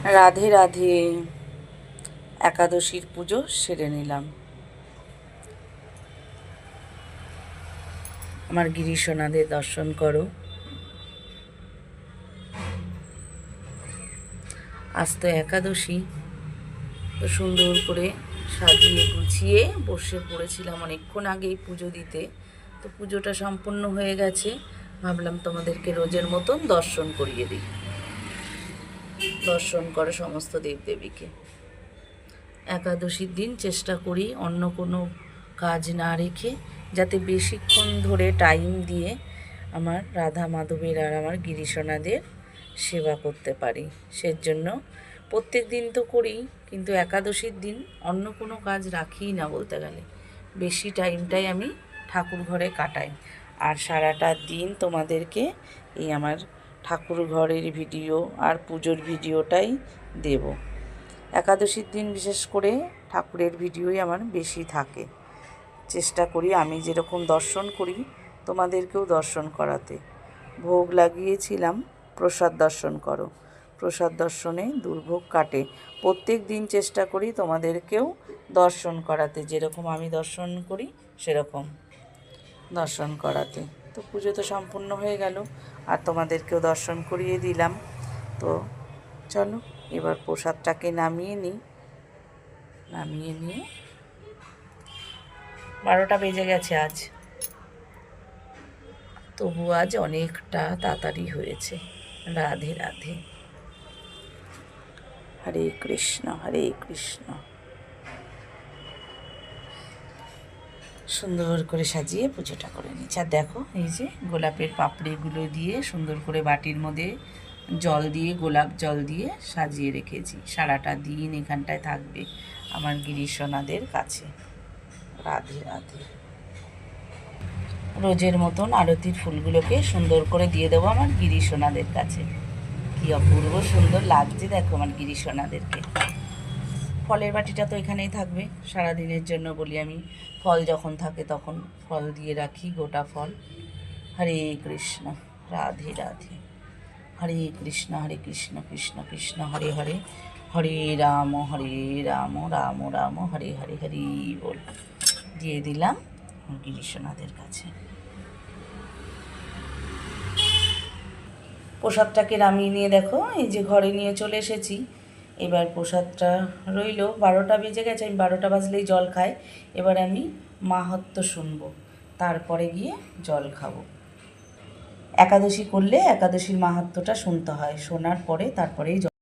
রাধে রাধে। একাদশীর পুজো সেরে নিলাম। আমার গিরিশোনাদের দর্শন করো। আজ তো একাদশী, তো সুন্দর করে সাজিয়ে গুছিয়ে বসে পড়েছিলাম অনেকক্ষণ আগেই পুজো দিতে। তো পুজোটা সম্পূর্ণ হয়ে গেছে, ভাবলাম তোমাদেরকে রোজের মতন দর্শন করিয়ে দিই। দর্শন করো সমস্ত দেবদেবীকে। একাদশীর দিন চেষ্টা করি অন্য কোনো কাজ না রেখে যাতে বেশিক্ষণ ধরে টাইম দিয়ে আমার রাধা মাধবের আর আমার গিরিশোনাদের সেবা করতে পারি। সেজন্য প্রত্যেক দিন তো করি, কিন্তু একাদশীর দিন অন্য কোনো কাজ রাখিই না বলতে গেলে। বেশি টাইমটাই আমি ঠাকুর ঘরে কাটাই। আর সারাটা দিন তোমাদেরকে এই আমার ঠাকুর ঘরের ভিডিও আর পুজোর ভিডিওটাই দেব। একাদশীর দিন বিশেষ করে ঠাকুরের ভিডিওই আমার বেশি থাকে। চেষ্টা করি আমি যেরকম দর্শন করি তোমাদেরকেও দর্শন করাতে। ভোগ লাগিয়েছিলাম, প্রসাদ দর্শন করো। প্রসাদ দর্শনে দুর্ভোগ কাটে। প্রত্যেক দিন চেষ্টা করি তোমাদেরকেও দর্শন করাতে, যেরকম আমি দর্শন করি সেরকম দর্শন করাতে। তো পুজো তো সম্পূর্ণ হয়ে গেল, আর তোমাদেরকেও দর্শন করিয়ে দিলাম। তো চলো এবার প্রসাদটাকে নামিয়ে নিই। নামিয়ে নিয়ে 12টা বেজে গেছে আজ, তবু আজ অনেকটা তাড়াতাড়ি হয়েছে। রাধে রাধে। হরে কৃষ্ণ হরে কৃষ্ণ। সুন্দর করে সাজিয়ে পুজোটা করে নিচ্ছি। আর দেখো এই যে গোলাপের পাপড়িগুলো দিয়ে সুন্দর করে বাটির মধ্যে জল দিয়ে, গোলাপ জল দিয়ে সাজিয়ে রেখেছি। সারাটা দিন এখানটায় থাকবে আমার গিরিশোনাদের কাছে। রাধে রাধে। রোজের মতন আরতির ফুলগুলোকে সুন্দর করে দিয়ে দেবো আমার গিরিশোনাদের কাছে। কি অপূর্ব সুন্দর লাগছে দেখো আমার গিরিশোনাদেরকে। ফলের বাটিটা তো এখানেই থাকবে সারাদিনের জন্য বলি আমি। ফল যখন থাকে তখন ফল দিয়ে রাখি, গোটা ফল। হরে কৃষ্ণ রাধে রাধে। হরে কৃষ্ণ কৃষ্ণ কৃষ্ণ হরে হরে, হরে রাম রাম রাম হরে হরে, হরি বল। দিয়ে দিলাম গিরিশোনাদের কাছে। প্রসাদটাকে নামিয়ে নিয়ে দেখো এই যে ঘরে নিয়ে চলে এসেছি। এবার প্রসাদটা রইল। 12টা বেজে গেছে, আমি 12টা বাজলেই জল খাই। এবার আমি মাহাত্ম্য শুনবো, তারপরে গিয়ে জল খাবো। একাদশী করলে একাদশীর মাহাত্ম্যটা শুনতে হয়, শোনার পরে তারপরেই